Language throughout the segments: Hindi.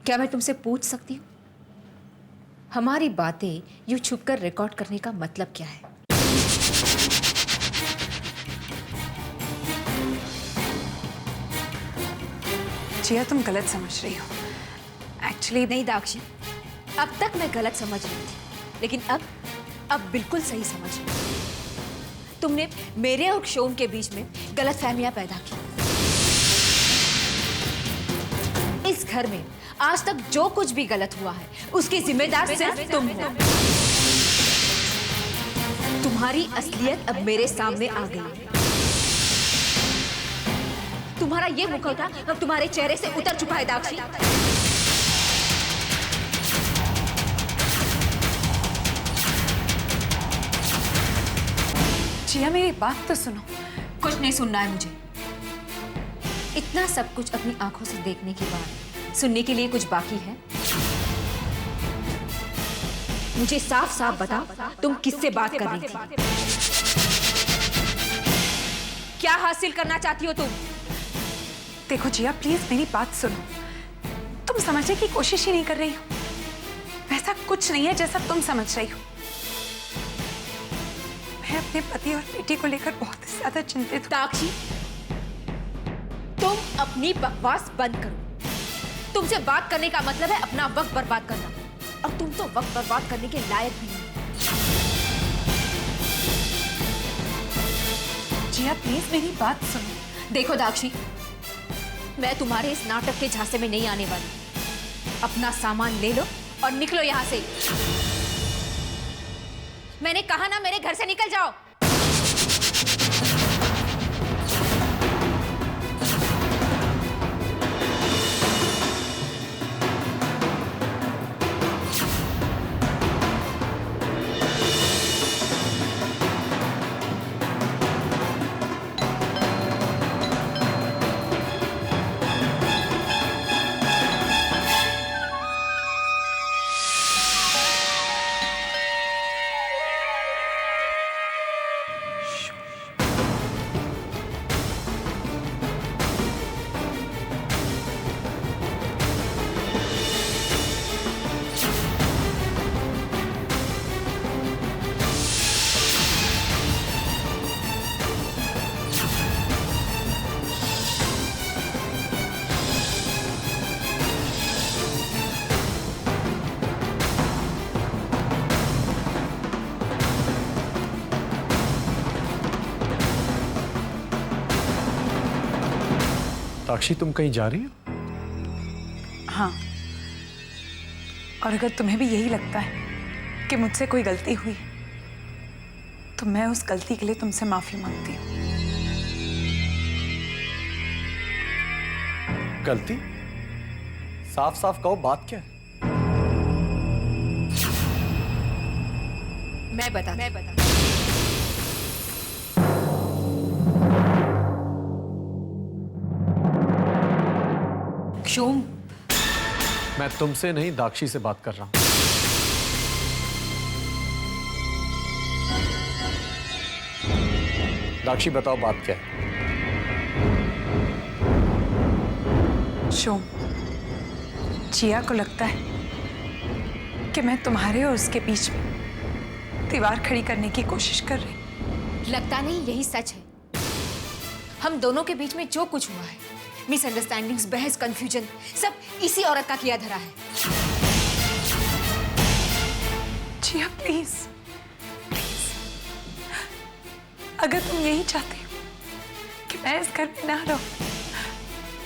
क्या मैं तुमसे पूछ सकती हूँ, हमारी बातें यूं छुपकर रिकॉर्ड करने का मतलब क्या है? जिया, तुम गलत समझ रही हो। एक्चुअली नहीं दाक्षी, अब तक मैं गलत समझ रही थी, लेकिन अब बिल्कुल सही समझ रही हूं। तुमने मेरे और शोम के बीच में गलतफहमियां पैदा की। इस घर में आज तक जो कुछ भी गलत हुआ है उसकी जिम्मेदार सिर्फ तुम हो। तुम्हारी असलियत अब मेरे सामने आ गई है। तुम्हारा ये मुखौटा अब तुम्हारे चेहरे से उतर चुका है दाक्षी। जिया, मेरी बात तो सुनो। कुछ नहीं सुनना है मुझे। इतना सब कुछ अपनी आंखों से देखने के बाद सुनने के लिए कुछ बाकी है? मुझे साफ साफ बताओ, तुम किससे बात कर रही थी? क्या हासिल करना चाहती हो तुम? देखो जिया, प्लीज मेरी बात सुनो। तुम समझने की कोशिश ही नहीं कर रही हो। वैसा कुछ नहीं है जैसा तुम समझ रही हो। मैं अपने पति और बेटी को लेकर बहुत ज्यादा चिंतित हूँ। दाक्षी, तुम अपनी बकवास बंद करो। तुमसे बात करने का मतलब है अपना वक्त बर्बाद करना, और तुम तो वक्त बर्बाद करने के लायक भी नहीं। जिया, प्लीज मेरी बात सुनो। देखो दाक्षी, मैं तुम्हारे इस नाटक के झांसे में नहीं आने वाली। अपना सामान ले लो और निकलो यहां से। मैंने कहा ना, मेरे घर से निकल जाओ। साक्षी, तुम कहीं जा रही हो? हाँ, और अगर तुम्हें भी यही लगता है कि मुझसे कोई गलती हुई है, तो मैं उस गलती के लिए तुमसे माफी मांगती हूँ। गलती? साफ साफ कहो, बात क्या है? मैं बता शोम, मैं तुमसे नहीं, दाक्षी से बात कर रहा हूं। दाक्षी, बताओ बात क्या है? शोम, जिया को लगता है कि मैं तुम्हारे और उसके बीच में दीवार खड़ी करने की कोशिश कर रही। लगता नहीं, यही सच है। हम दोनों के बीच में जो कुछ हुआ है, मिसअंडरस्टैंडिंग्स, बहस, कंफ्यूजन, सब इसी औरत का किया धरा है। जिया, प्लीज प्लीज, अगर तुम यही चाहते हो कि मैं इस घर में ना रहूं,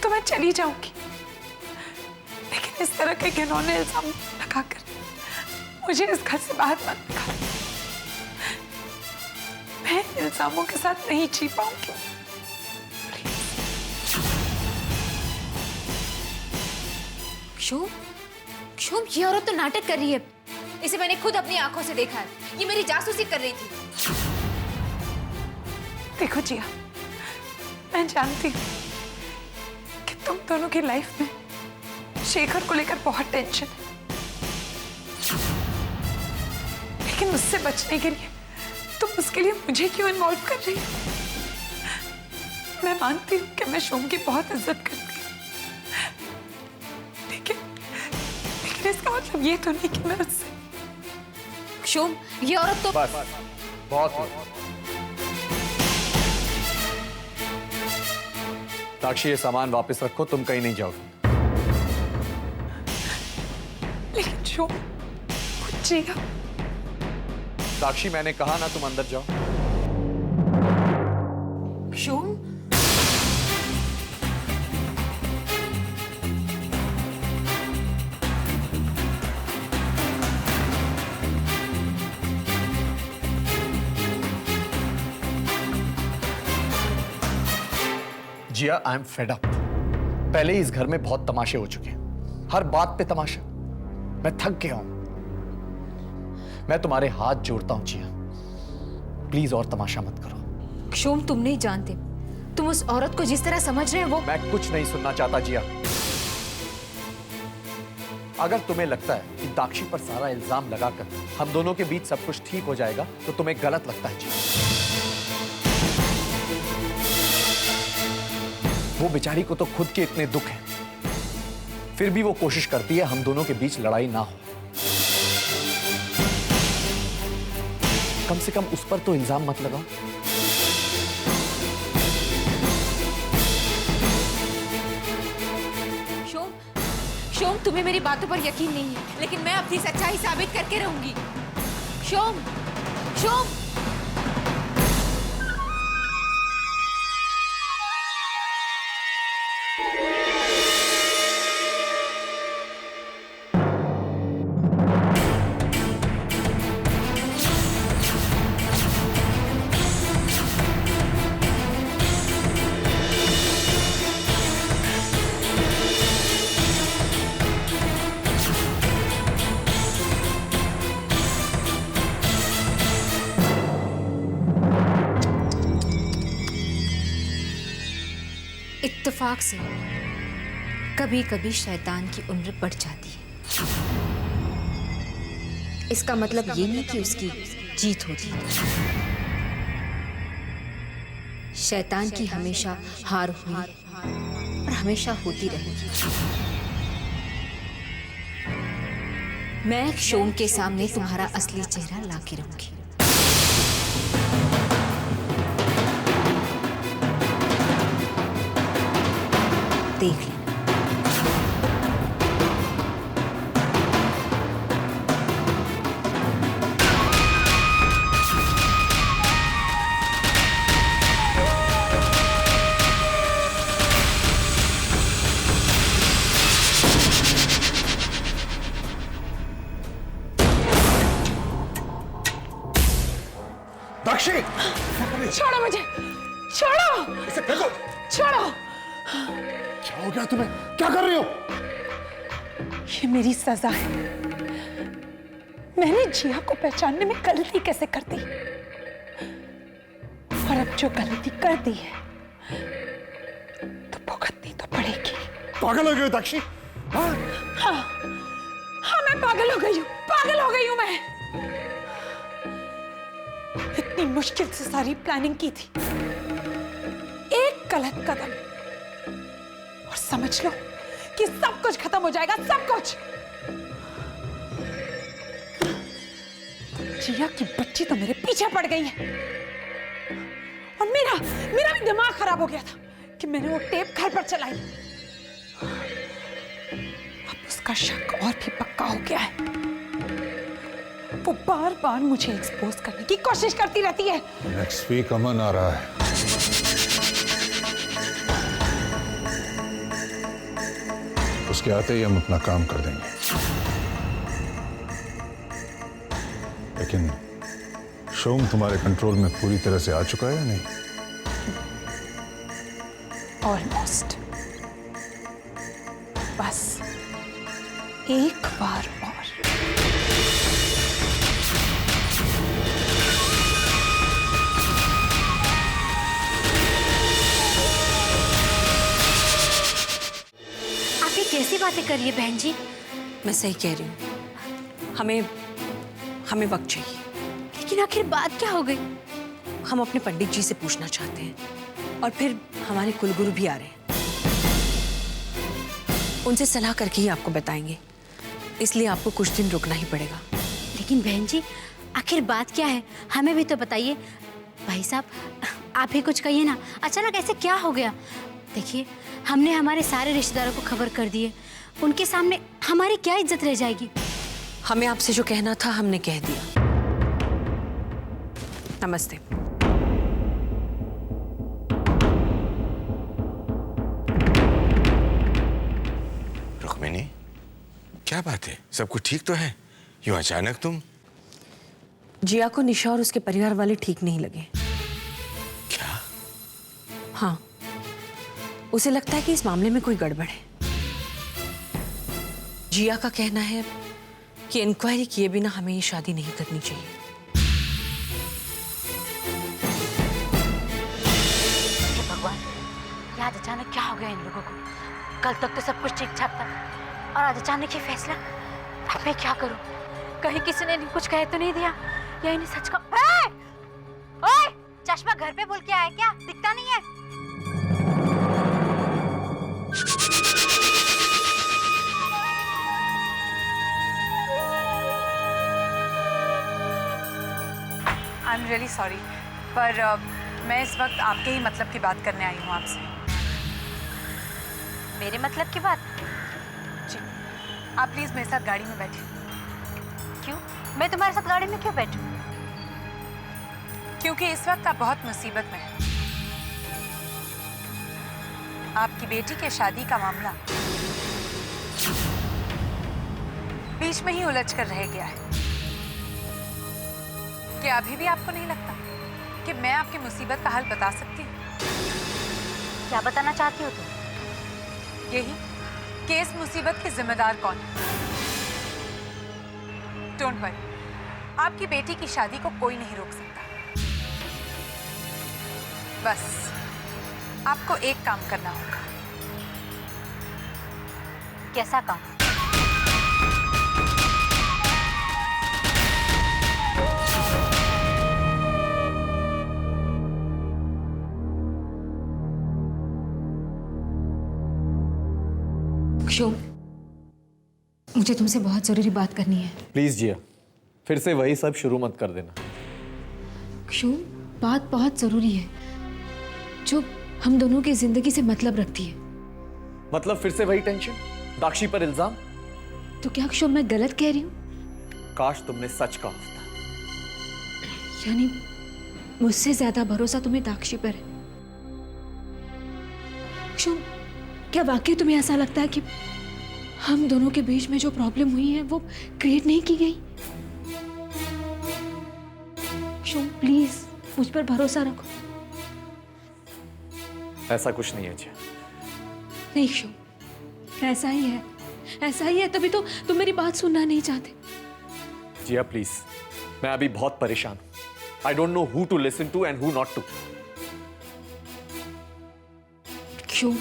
तो मैं चली जाऊंगी। लेकिन इस तरह के घिनौने इल्जाम लगाकर मुझे इस घर से बाहर मत निकालो। मैं इल्जामों के साथ नहीं जी पाऊंगी। शोम, ये औरत तो नाटक कर रही है। इसे मैंने खुद अपनी आंखों से देखा है। ये मेरी जासूसी कर रही थी। देखो जिया, मैं जानती हूँ कि तुम दोनों की लाइफ में शेखर को लेकर बहुत टेंशन है, लेकिन उससे बचने के लिए तुम उसके लिए मुझे क्यों इन्वॉल्व कर रही हो? मैं मानती हूँ कि मैं शोम की बहुत इज्जत करती हूँ, लेकिन इसका मतलब ये तो नहीं कि मैं उससे। शोम, ये औरत तो बस बहुत हुआ। साक्षी, ये सामान वापस रखो, तुम कहीं नहीं जाओगे। लेकिन शोम, जिया। साक्षी, मैंने कहा ना तुम अंदर जाओ। शोम, जिया, आई एम फेड अप। पहले ही इस घर में बहुत तमाशे हो चुके हैं, हर बात पे तमाशा। मैं थक गया हूं। मैं तुम्हारे हाथ जोड़ता हूं जिया, प्लीज और तमाशा मत करो। शोम, तुम नहीं जानते, तुम उस औरत को जिस तरह समझ रहे हो वो। मैं कुछ नहीं सुनना चाहता जिया। अगर तुम्हें लगता है कि दाक्षी पर सारा इल्जाम लगाकर हम दोनों के बीच सब कुछ ठीक हो जाएगा तो तुम्हें गलत लगता है जिया। वो बेचारी को तो खुद के इतने दुख हैं, फिर भी वो कोशिश करती है हम दोनों के बीच लड़ाई ना हो। कम से कम उस पर तो इल्जाम मत लगाओ। शोम, शोम, तुम्हें मेरी बातों पर यकीन नहीं है, लेकिन मैं अपनी सच्चाई साबित करके रहूंगी। शोम, शोम। इत्तेफाक से कभी कभी शैतान की उम्र बढ़ जाती है। इसका मतलब ये नहीं कि उसकी जीत होती है। शैतान की हमेशा हार हुई और हमेशा होती रहेगी। मैं शोम के सामने तुम्हारा असली चेहरा लाके रहूंगी। देख लेना। दाक्षी, छोड़ो मुझे, छोड़ो, इसे फेंको। छोड़ो। क्या हो गया तुम्हें? क्या कर रही हो? ये मेरी सजा है। मैंने जिया को पहचानने में गलती कैसे कर दी, और अब जो गलती कर दी है तो भुगतनी तो पड़ेगी। पागल हो गई हो दाक्षी? हाँ? हाँ, मैं पागल हो गई हूँ, पागल हो गई हूँ मैं। इतनी मुश्किल से सारी प्लानिंग की थी, एक गलत कदम और समझ लो कि सब कुछ खत्म हो जाएगा, सब कुछ। जिया की बच्ची तो मेरे पीछे पड़ गई है, और मेरा भी दिमाग खराब हो गया था कि मैंने वो टेप घर पर चलाई। अब उसका शक और भी पक्का हो गया है। वो बार बार मुझे एक्सपोज करने की कोशिश करती रहती है। नेक्स्ट वीक अमन आ रहा है। उसके आते ही हम अपना काम कर देंगे, लेकिन शोम तुम्हारे कंट्रोल में पूरी तरह से आ चुका है या नहीं? ऑलमोस्ट। बस एक बार और। कैसी बातें कर रही है बहन जी? मैं सही कह रही हूँ। हमें वक्त चाहिए। लेकिन आखिर बात क्या हो गई? हम अपने पंडित जी से पूछना चाहते हैं, और फिर हमारे कुलगुरु भी आ रहे हैं। उनसे सलाह करके ही आपको बताएंगे। इसलिए आपको कुछ दिन रुकना ही पड़ेगा। लेकिन बहन जी, आखिर बात क्या है, हमें भी तो बताइए। भाई साहब, आप ही कुछ कहिए ना, अचानक ऐसे क्या हो गया? देखिए, हमने हमारे सारे रिश्तेदारों को खबर कर दी है, उनके सामने हमारी क्या इज्जत रह जाएगी? हमें आपसे जो कहना था हमने कह दिया। नमस्ते। रुक्मिनी, क्या बात है? सब कुछ ठीक तो है? यूं अचानक तुम? जिया को निशा और उसके परिवार वाले ठीक नहीं लगे। क्या? हाँ, उसे लगता है कि इस मामले में कोई गड़बड़ है। जिया का कहना है कि इंक्वायरी किए बिना हमें ये शादी नहीं करनी चाहिए। हे भगवान, ये आज अचानक क्या हो गया इन लोगों को? कल तक तो सब कुछ ठीक ठाक था और आज अचानक ये फैसला। अब मैं क्या करूं? कहीं किसी ने कुछ कह तो नहीं दिया या इन्हें सच का? ओए, चश्मा घर पे भूल के आया क्या? दिखता नहीं है? आई एम रियली सॉरी, पर मैं इस वक्त आपके ही मतलब की बात करने आई हूँ आपसे। मेरे मतलब की बात? जी, आप प्लीज़ मेरे साथ गाड़ी में बैठिए। क्यों? मैं तुम्हारे साथ गाड़ी में क्यों बैठूं? क्योंकि इस वक्त आप बहुत मुसीबत में हैं। आपकी बेटी के शादी का मामला बीच में ही उलझ कर रह गया है। क्या अभी भी आपको नहीं लगता कि मैं आपकी मुसीबत का हल बता सकती हूँ? क्या बताना चाहती हो तुम? यही कि इस मुसीबत के जिम्मेदार कौन है। डोंट वरी, आपकी बेटी की शादी को कोई नहीं रोक सकता। बस आपको एक काम करना होगा। कैसा काम? शोम, मुझे तुमसे बहुत जरूरी बात करनी है। प्लीज जिया, फिर से वही सब शुरू मत कर देना। शोम, बात बहुत जरूरी है जो हम दोनों की जिंदगी से मतलब रखती है। मतलब फिर से वही टेंशन, दाक्षी पर इल्जाम? तो क्या शोम मैं गलत कह रही हूँ? काश तुमने सच कहा होता। यानी मुझसे ज्यादा भरोसा तुम्हें दाक्षी पर है? शोम, क्या वाकई तुम्हें ऐसा लगता है कि हम दोनों के बीच में जो प्रॉब्लम हुई है वो क्रिएट नहीं की गई? शोम प्लीज मुझ पर भरोसा रखो। ऐसा कुछ नहीं है जिया। नहीं शोम, ऐसा ही है, ऐसा ही है, तभी तो तुम मेरी बात सुनना नहीं चाहते। जिया प्लीज, मैं अभी बहुत परेशान हूं। I don't know who to listen to and who not to. क्यों?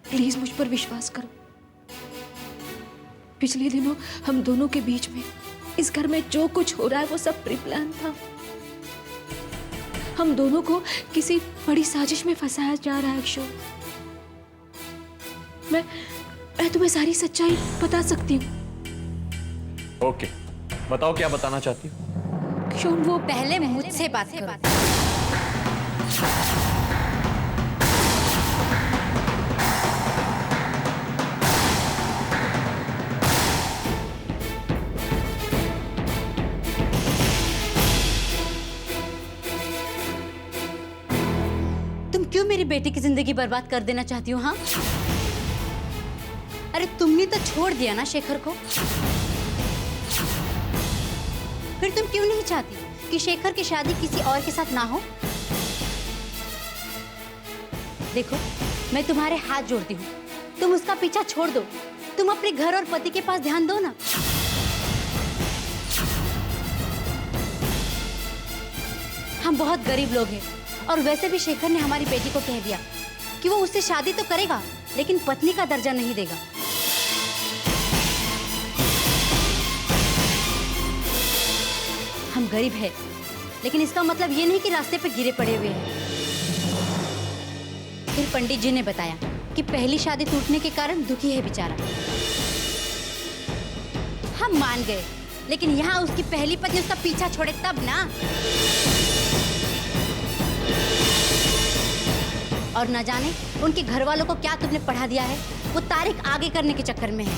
प्लीज मुझ पर विश्वास करो। पिछले दिनों हम दोनों के बीच में इस घर में जो कुछ हो रहा है वो सब प्री प्लान था। हम दोनों को किसी बड़ी साजिश में फंसाया जा रहा है अक्षो। मैं तुम्हें सारी सच्चाई बता सकती हूँ। ओके, बताओ क्या बताना चाहती हो? अक्षो, वो पहले मुझसे बात करो। तुम क्यों मेरी बेटी की जिंदगी बर्बाद कर देना चाहती हो? हाँ, अरे तुमने तो छोड़ दिया ना शेखर को, फिर तुम क्यों नहीं चाहती कि शेखर की शादी किसी और के साथ ना हो? देखो, मैं तुम्हारे हाथ जोड़ती हूँ, तुम उसका पीछा छोड़ दो। तुम अपने घर और पति के पास ध्यान दो ना। हम बहुत गरीब लोग हैं और वैसे भी शेखर ने हमारी बेटी को कह दिया कि वो उससे शादी तो करेगा लेकिन पत्नी का दर्जा नहीं देगा। हम गरीब हैं, लेकिन इसका मतलब ये नहीं कि रास्ते पे गिरे पड़े हुए हैं। फिर पंडित जी ने बताया कि पहली शादी टूटने के कारण दुखी है बेचारा। हम मान गए, लेकिन यहाँ उसकी पहली पत्नी उसका पीछा छोड़े तब ना। और न जाने उनके घर वालों को क्या तुमने पढ़ा दिया है, वो तारीख आगे करने के चक्कर में है।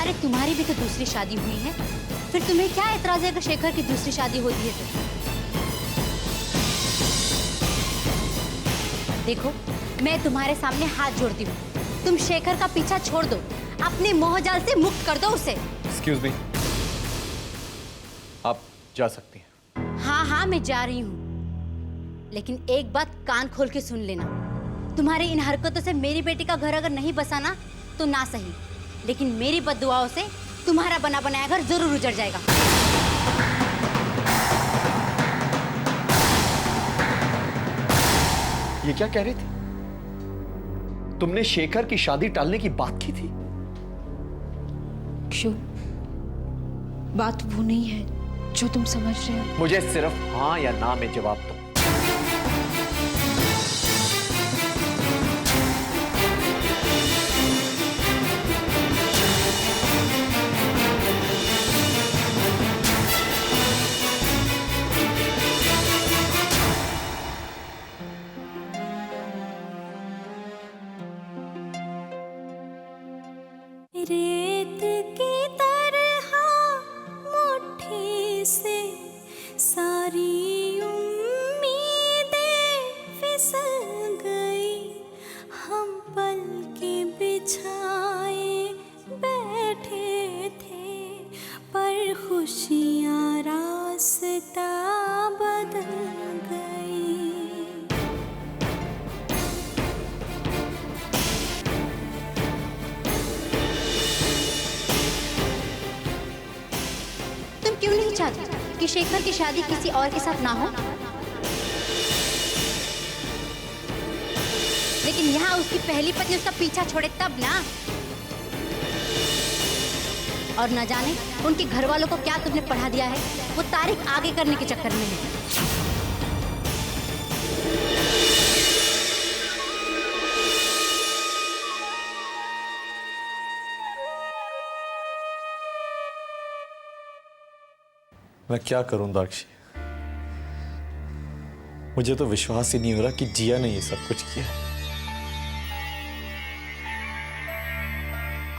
अरे तुम्हारी भी तो दूसरी शादी हुई है, फिर तुम्हें क्या एतराज है अगर शेखर की दूसरी शादी होती है तो? देखो, मैं तुम्हारे सामने हाथ जोड़ती हूँ, तुम शेखर का पीछा छोड़ दो, अपने मोहजाल से मुक्त कर दो उसे। एक्सक्यूज मी, आप जा सकती हैं। हाँ हाँ, मैं जा रही हूँ, लेकिन एक बात कान खोल के सुन लेना, तुम्हारी इन हरकतों से मेरी बेटी का घर अगर नहीं बसाना तो ना सही, लेकिन मेरी बद्दुआओं से तुम्हारा बना बनाया घर जरूर उजड़ जाएगा। ये क्या कह रही थी? तुमने शेखर की शादी टालने की बात की थी? क्यों? बात वो नहीं है जो तुम समझ रहे हो। मुझे सिर्फ हाँ या ना में जवाब दो। रेत की तरह मुट्ठी से सारी उम्मीदें फिसल गई, हम पल के बिछाए बैठे थे, पर खुशियाँ रास्ता बदल गई। क्यों नहीं चाहती कि शेखर की शादी किसी और के साथ ना हो? लेकिन यहाँ उसकी पहली पत्नी उसका पीछा छोड़े तब ना। और न जाने उनके घर वालों को क्या तुमने पढ़ा दिया है, वो तारीख आगे करने के चक्कर में है। मैं क्या करूं दाक्षी? मुझे तो विश्वास ही नहीं हो रहा कि जिया ने ये सब कुछ किया।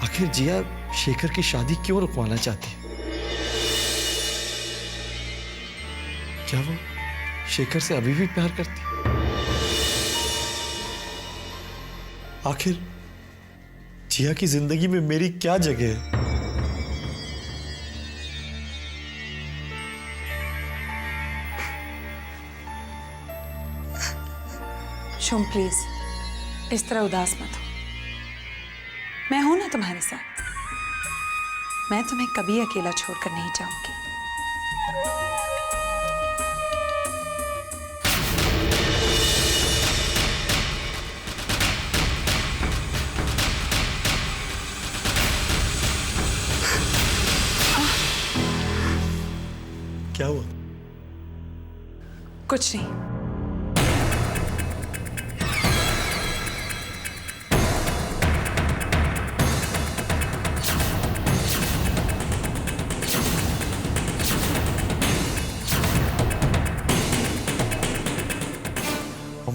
आखिर जिया शेखर की शादी क्यों रुकवाना चाहती है? क्या वो शेखर से अभी भी प्यार करती है? आखिर जिया की जिंदगी में मेरी क्या जगह है? शोम प्लीज, इस तरह उदास मत हो। मैं हूं ना तुम्हारे साथ। मैं तुम्हें कभी अकेला छोड़कर नहीं जाऊंगी। क्या हुआ? कुछ नहीं।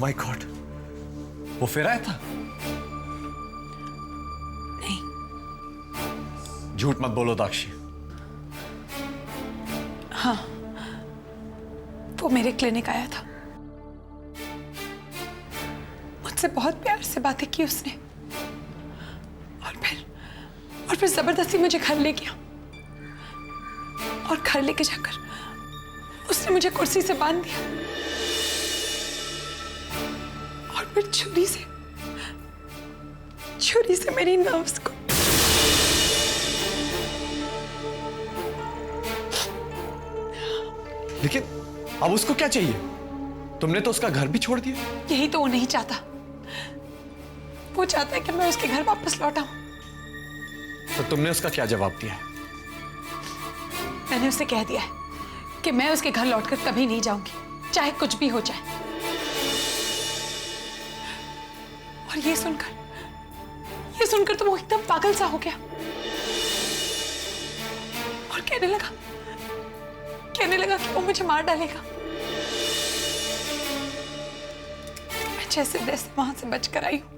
माय गॉड, वो फिर आया था? नहीं। झूठ मत बोलो दाक्षी। हाँ, वो मेरे क्लिनिक आया था। मुझसे बहुत प्यार से बातें की उसने, और फिर जबरदस्ती मुझे घर ले गया, और घर लेके जाकर उसने मुझे कुर्सी से बांध दिया, और फिर छुरी से मेरी नर्व्स को। लेकिन अब उसको क्या चाहिए? तुमने तो उसका घर भी छोड़ दिया। यही तो वो नहीं चाहता। वो चाहता है कि मैं उसके घर वापस लौट आऊं। तो तुमने उसका क्या जवाब दिया है? मैंने उसे कह दिया है कि मैं उसके घर लौटकर कभी नहीं जाऊंगी, चाहे कुछ भी हो जाए। और ये सुनकर ये सुनकर तो वो एकदम पागल सा हो गया और कहने लगा कि वो मुझे मार डालेगा। मैं जैसे तैसे वहां से बचकर आई हूं,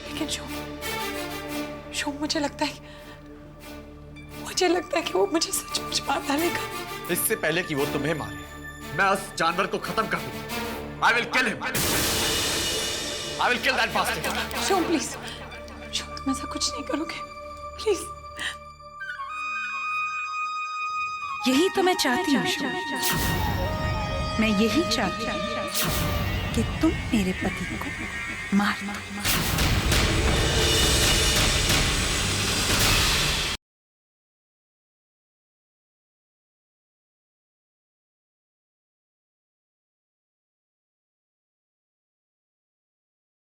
लेकिन शो मुझे लगता है कि वो मुझे सचमुच मार डालेगा। इससे पहले कि वो तुम्हें मारे, मैं उस जानवर को खत्म कर दूंगा। I will kill him. I will kill that bastard. Shome please, Shome तुम ऐसा कुछ नहीं करोगे प्लीज। यही तो मैं चाहती हूँ शोम। मैं यही चाहती हूँ कि तुम मेरे पति को मार दो।